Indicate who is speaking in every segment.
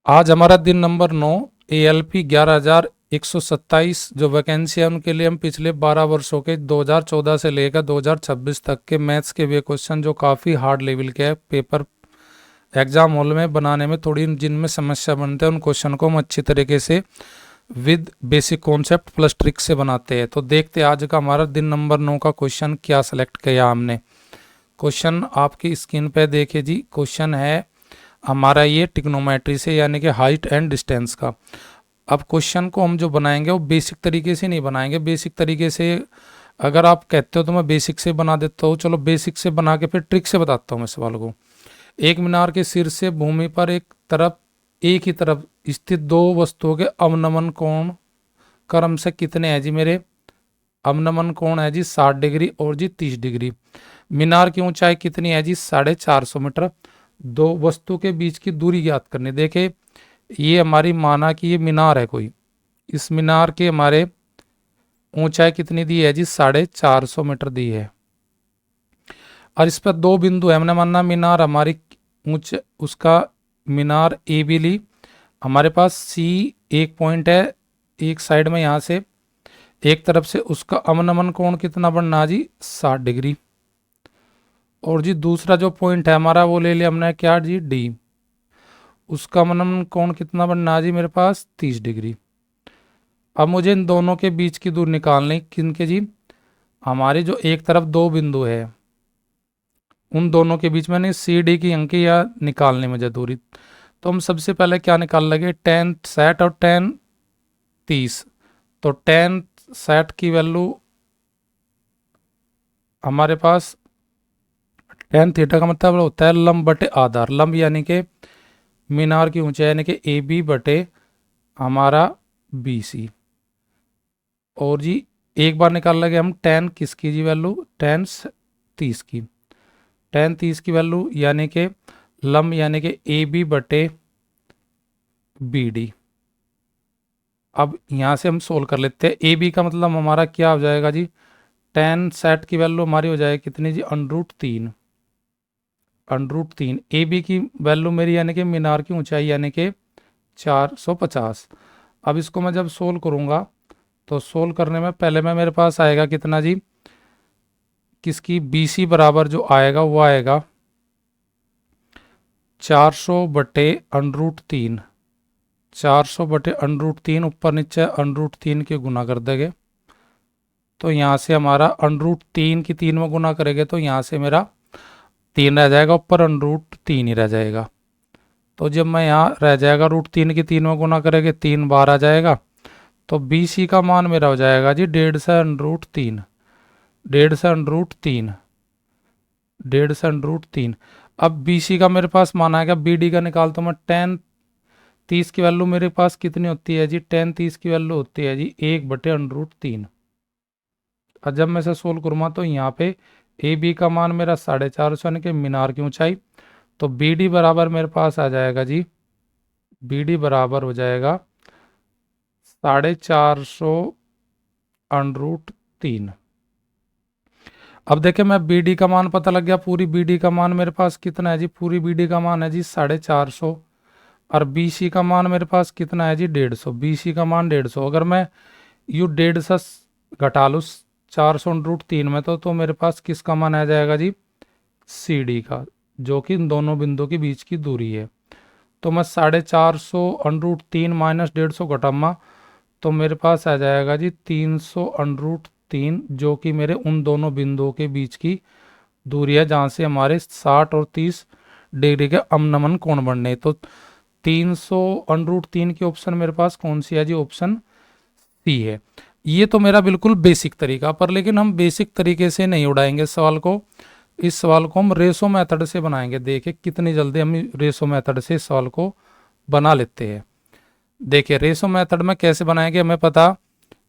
Speaker 1: आज हमारा दिन नंबर 9 ALP 11,127 जो वैकेंसी है उनके लिए हम पिछले 12 वर्षों के 2014 से लेकर 2026 तक के मैथ्स के वे क्वेश्चन जो काफ़ी हार्ड लेवल के हैं, पेपर एग्जाम हॉल में बनाने में थोड़ी जिनमें समस्या बनते हैं, उन क्वेश्चन को हम अच्छी तरीके से with basic concept plus trick से बनाते हैं। तो देखते हैं आज का हमारा दिन नंबर 9 का क्वेश्चन क्या सेलेक्ट किया हमने। क्वेश्चन आपकी स्क्रीन पे देखिए जी। क्वेश्चन है हमारा ये ट्रिग्नोमेट्री से यानी कि हाइट एंड डिस्टेंस का। अब क्वेश्चन को हम जो बनाएंगे वो बेसिक तरीके से नहीं बनाएंगे। बेसिक तरीके से अगर आप कहते हो तो मैं बेसिक से बना देता हूँ। चलो बेसिक से बना के फिर ट्रिक से बताता हूँ मैं सवाल को। एक मीनार के सिर से भूमि पर एक ही तरफ स्थित दो वस्तुओं के अवनमन कोण क्रम से कितने हैं जी मेरे। अवनमन कोण है जी 60 डिग्री और जी 30 डिग्री। मीनार की ऊंचाई कितनी है जी 450 मीटर। दो वस्तु के बीच की दूरी ज्ञात करनी। देखे ये हमारी माना कि ये मीनार है कोई, इस मीनार के हमारे ऊंचाई कितनी दी है जी 450 मीटर दी है और इस पर दो बिंदु है। हमने माना मीनार हमारी उसका मीनार ए बी ली। हमारे पास सी एक पॉइंट है एक साइड में, यहाँ से एक तरफ से उसका अवनमन कोण कितना बनना जी 60 डिग्री। और जी दूसरा जो पॉइंट है हमारा वो ले लिया हमने क्या जी डी, उसका अवनमन कोण कितना बनना जी मेरे पास 30 डिग्री। अब मुझे इन दोनों के बीच की दूरी निकालनी। किनके जी, हमारी जो एक तरफ दो बिंदु है उन दोनों के बीच में सी डी की अंकी या निकालनी मुझे दूरी। तो हम सबसे पहले क्या निकाल लेंगे, tan 60 और tan 30। तो tan 60 की वैल्यू हमारे पास tan थीटा का मतलब होता है लंब बटे आधार। लंब यानी कि मीनार की ऊंचाई यानी कि ए बी बटे हमारा बी सी। और जी एक बार निकाल लेंगे हम tan किसकी जी वैल्यू, tan 30 की। tan 30 की वैल्यू यानी कि लंब यानी कि ए बी बटे बी डी। अब यहाँ से हम सोल्व कर लेते हैं। ए बी का मतलब हमारा क्या हो जाएगा जी, tan 60 की वैल्यू हमारी हो जाएगी कितनी जी √3। √3 ए बी की वैल्यू मेरी यानी कि मीनार की ऊंचाई यानी कि 450। अब इसको मैं जब सोल्व करूँगा तो सोल्व करने में पहले में मेरे पास आएगा कितना जी, किसकी बी सी बराबर जो आएगा वो आएगा 400 बटे √3। 400 बटे √3 ऊपर नीचे √3 के गुना कर देंगे तो यहाँ से हमारा √3 की 3 में गुना करेंगे तो यहाँ से मेरा 3 रह जाएगा, ऊपर √3 ही रह जाएगा। तो जब मैं यहाँ रह जाएगा √3 की 3 में गुना करेंगे 3 बार आ जाएगा। तो बी सी का मान मेरा हो जाएगा जी 1.5 √3। 1.5 अब बी सी का मेरे पास मान आएगा। बी डी का निकाल तो मैं tan 30 की वैल्यू मेरे पास कितनी होती है जी, tan 30 की वैल्यू होती है जी 1/√3। और जब मैं इसे सोल्व करूँगा तो यहाँ पे ए बी का मान मेरा 450 यानी कि मीनार की ऊंचाई। तो बी डी बराबर मेरे पास आ जाएगा जी, बी डी बराबर हो जाएगा 450 √3। अब देखें मैं बी डी का मान पता लग गया। पूरी बी डी का मान मेरे पास कितना है जी, पूरी बी डी का मान है जी 450 और बी सी का मान मेरे पास कितना है जी 150। बी सी का मान 150। अगर मैं यू 150 घटा लूँ 400 √3 में तो मेरे पास किसका मान आ जाएगा जी सी डी का, जो कि इन दोनों बिंदुओं के बीच की दूरी है। तो मैं 450 √3 माइनस 150 घटाऊंगा तो मेरे पास आ जाएगा जी 300 √3, जो कि मेरे उन दोनों बिंदुओं के बीच की दूरी है जहाँ से हमारे 60 और 30 डिग्री के अवनमन कोण बनने। तो 300 √3 की ऑप्शन मेरे पास कौन सी है जी, ऑप्शन सी है। ये तो मेरा बिल्कुल बेसिक तरीका पर, लेकिन हम बेसिक तरीके से नहीं उड़ाएंगे सवाल को। इस सवाल को हम रेशो मेथड से बनाएंगे। देखिए कितनी जल्दी हम रेशो मेथड से इस सवाल को बना लेते हैं। देखिए रेशो मेथड में कैसे बनाएंगे हमें पता।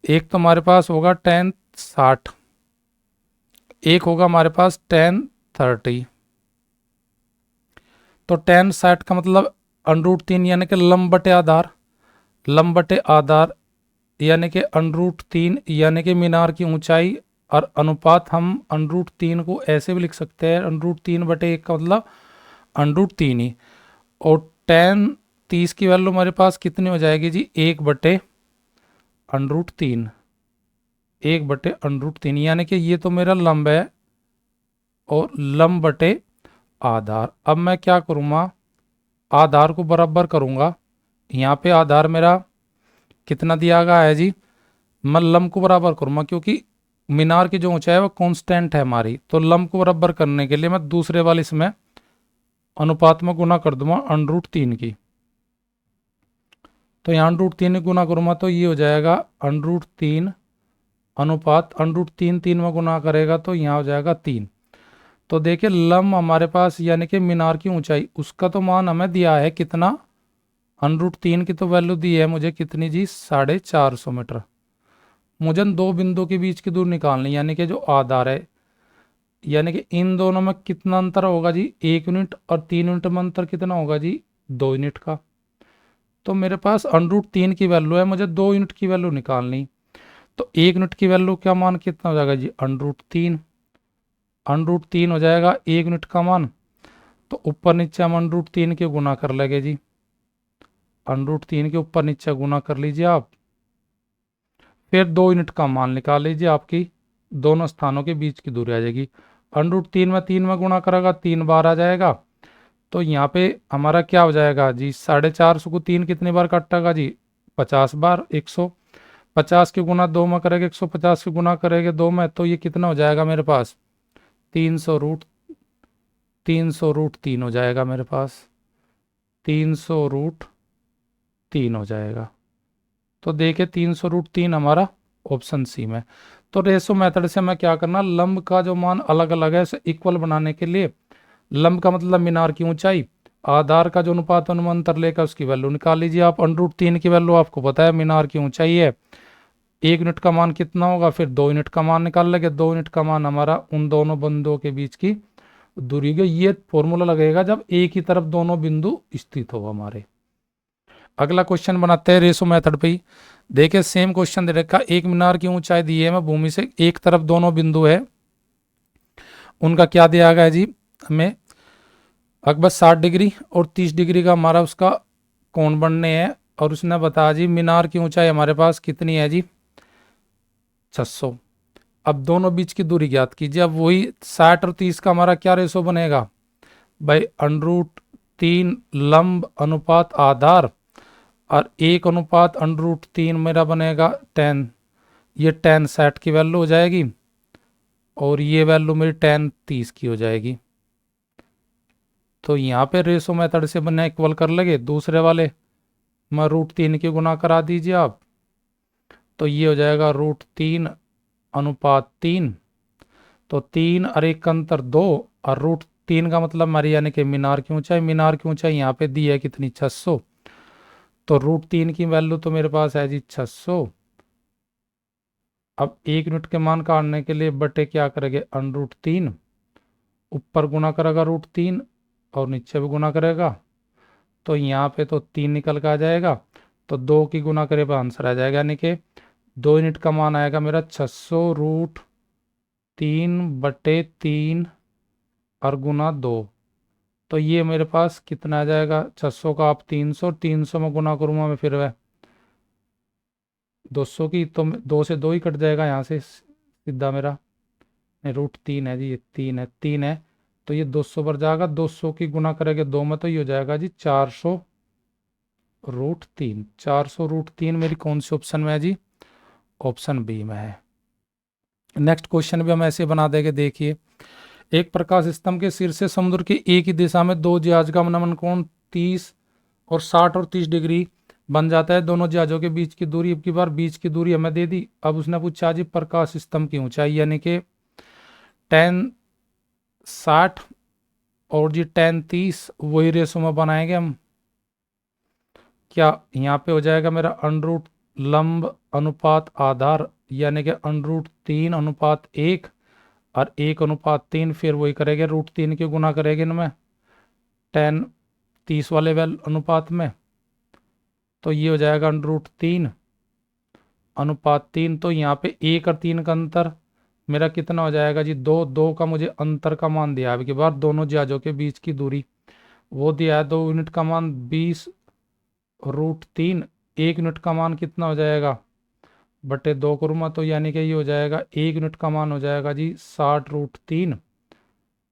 Speaker 1: एक तो हमारे पास होगा tan 60, एक होगा हमारे पास tan 30। तो tan 60 का मतलब √3 यानी कि लंब बटे आधार। लंब बटे आधार यानी कि √3 यानी कि मीनार की ऊंचाई और अनुपात हम √3 को ऐसे भी लिख सकते हैं √3/1 का मतलब √3 ही। और tan 30 की वैल्यू मेरे पास कितनी हो जाएगी जी, 1/√3, 1/√3, यानी कि ये तो मेरा लंब है और लंब बटे आधार। अब मैं क्या करूँगा, आधार को बराबर करूँगा। यहाँ पे आधार मेरा कितना दिया गया है जी, मैं लंब को बराबर करूँगा क्योंकि मीनार की जो ऊंचाई है वो कांस्टेंट है हमारी, तो लंब को बराबर करने के लिए मैं दूसरे वाले इसमें अनुपात में गुना कर दूंगा √3 की। तो यहाँ √3 गुना करूँगा तो ये हो जाएगा √3 अनुपात √3, 3 में गुना करेगा तो यहाँ हो जाएगा 3। तो देखिए लंब हमारे पास यानी कि मीनार की ऊंचाई, उसका तो मान हमें दिया है कितना, √3 की तो वैल्यू दी है मुझे कितनी जी, 450 मीटर। मुझे इन दो बिंदु के बीच की दूर निकालनी, यानी कि जो आधार है, यानी कि इन दोनों में कितना अंतर होगा जी, 1 यूनिट, और 3 यूनिट में अंतर कितना होगा जी, 2 यूनिट का। तो मेरे पास √3 की वैल्यू है, मुझे 2 यूनिट की वैल्यू निकालनी। तो 1 यूनिट की वैल्यू क्या मान कितना हो जाएगा जी, √3, √3 हो जाएगा 1 यूनिट का मान। तो ऊपर नीचे हम √3 के गुना कर लेंगे जी, √3 के ऊपर नीचे गुना कर लीजिए आप, फिर 2 यूनिट का मान निकाल लीजिए, आपकी दोनों स्थानों के बीच की दूरी आ जाएगी। √3 में 3 में गुना करेगा, 3 बार आ जाएगा। तो यहाँ पे हमारा क्या हो जाएगा जी, 450 को 3 कितनी बार काटेगा जी, 50 बार। 150 के गुना 2 में करेंगे, 150 के गुना करेंगे 2 में, तो ये कितना हो जाएगा मेरे पास, 300√3 हो जाएगा मेरे पास, 300√3 हो जाएगा। तो देखिए 300√3 हमारा ऑप्शन सी में। तो रेशो मेथड से मैं क्या करना, लंब का जो मान अलग अलग है उसे इक्वल बनाने के लिए, लंब का मतलब मीनार की ऊंचाई, आधार का जो अनुपात अनुमांतर लेकर उसकी वैल्यू निकाल लीजिए आप। √3 की वैल्यू आपको पता है, मीनार की ऊंचाई है, 1 यूनिट का मान कितना होगा, फिर 2 यूनिट का मान निकाल लेंगे। 2 यूनिट का मान हमारा उन दोनों बिंदुओं के बीच की दूरी का, ये फॉर्मूला लगेगा जब एक ही तरफ दोनों बिंदु स्थित हो हमारे। अगला क्वेश्चन बनाते हैं रेशो मेथड पे ही। देखिए सेम क्वेश्चन दे रखा, एक मीनार की ऊंचाई दी है, मैं भूमि से एक तरफ दोनों बिंदु है, उनका क्या दिया गया है जी हमें, अकबर 60 डिग्री और 30 डिग्री का हमारा उसका कोण बनने हैं, और उसने बताया जी मीनार की ऊंचाई हमारे पास कितनी है जी, 600। अब दोनों बीच की दूरी ज्ञात कीजिए। अब वही 60 और 30 का हमारा क्या रेशो बनेगा भाई, √3 लंब अनुपात आधार, और 1/√3 मेरा बनेगा 10। ये 10 60 की वैल्यू हो जाएगी, और ये वैल्यू मेरी 10 30 की हो जाएगी। तो यहाँ पे रेशो मेथड से बने इक्वल कर लगे, दूसरे वाले में √3 की गुना करा दीजिए आप, तो ये हो जाएगा √3/3। तो 3 और 1 का अंतर 2, और √3 का मतलब हमारी यानी कि मीनार की ऊंचाई, मीनार की ऊंचाई यहाँ पे दी है कितनी, 600। तो √3 की वैल्यू तो मेरे पास है जी 600। अब 1 यूनिट के मान काटने के लिए बटे क्या करेंगे, √3, ऊपर गुना करेगा √3 और नीचे भी गुना करेगा, तो यहाँ पे तो 3 निकल के आ जाएगा, तो 2 की गुना करे पर आंसर आ जाएगा, यानी कि 2 यूनिट का मान आएगा मेरा 600√3/3 और गुना 2। तो ये मेरे पास कितना आ जाएगा, 600 का आप 300, 300 में गुना करूँगा मैं फिर वह 200 की, तो 2 से 2 ही कट जाएगा यहाँ से सीधा मेरा, नहीं √3 है जी, ये 3 है, 3 है, तो ये 200 पर जाएगा, 200 की गुना करेंगे 2 में, तो ये हो जाएगा जी 400√3। 400√3 मेरी कौन सी ऑप्शन में है जी, ऑप्शन बी में है। नेक्स्ट क्वेश्चन भी हम ऐसे बना देंगे, देखिए एक प्रकाश स्तंभ के शीर्ष से समुद्र की एक ही दिशा में दो जहाज का नमन कोण 30 और 60 और 30 डिग्री बन जाता है। दोनों जहाजों के बीच की दूरी, अब की बार बीच की दूरी हमें दे दी। अब उसने पूछा जी प्रकाश स्तंभ की ऊंचाई, यानी कि 10 60 और जी 10 30 वही रेशो में बनाएंगे हम। क्या यहाँ पे हो जाएगा मेरा √ लंब अनुपात आधार, यानी कि √3/1 और 1/3, फिर वही करेंगे √3 के गुना करेंगे इनमें 10 30 वाले वैल अनुपात में, तो ये हो जाएगा √3/3। तो यहाँ पे 1 और 3 का अंतर मेरा कितना हो जाएगा जी, 2। 2 का मुझे अंतर का मान दिया है, के बाद दोनों जहाजों के बीच की दूरी वो दिया है 2 यूनिट का मान 20 √3, 1 यूनिट का मान कितना हो जाएगा, बटे 2 करूँगा तो यानी कि ये हो जाएगा 1 यूनिट का मान हो जाएगा जी 60√3।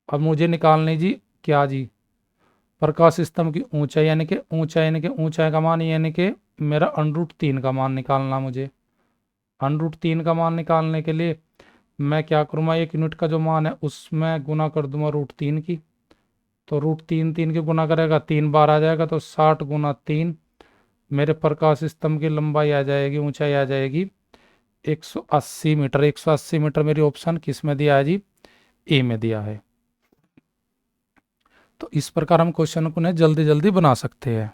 Speaker 1: अब मुझे निकालनी जी क्या जी, प्रकाश स्तंभ की ऊंचाई, यानी कि ऊंचाई का मान, यानी कि मेरा √3 का मान निकालना मुझे। √3 का मान निकालने के लिए मैं क्या करूँगा, 1 यूनिट का जो मान है उसमें गुना कर दूंगा √3 की, तो √3 3 की गुना करेगा 3 बार आ जाएगा, तो 60 × 3 मेरे प्रकाश स्तंभ की लंबाई आ जाएगी, ऊंचाई आ जाएगी 180 मीटर। 180 मीटर मेरी ऑप्शन किस में दिया है जी, ए में दिया है। तो इस प्रकार हम क्वेश्चन को जल्दी जल्दी बना सकते हैं।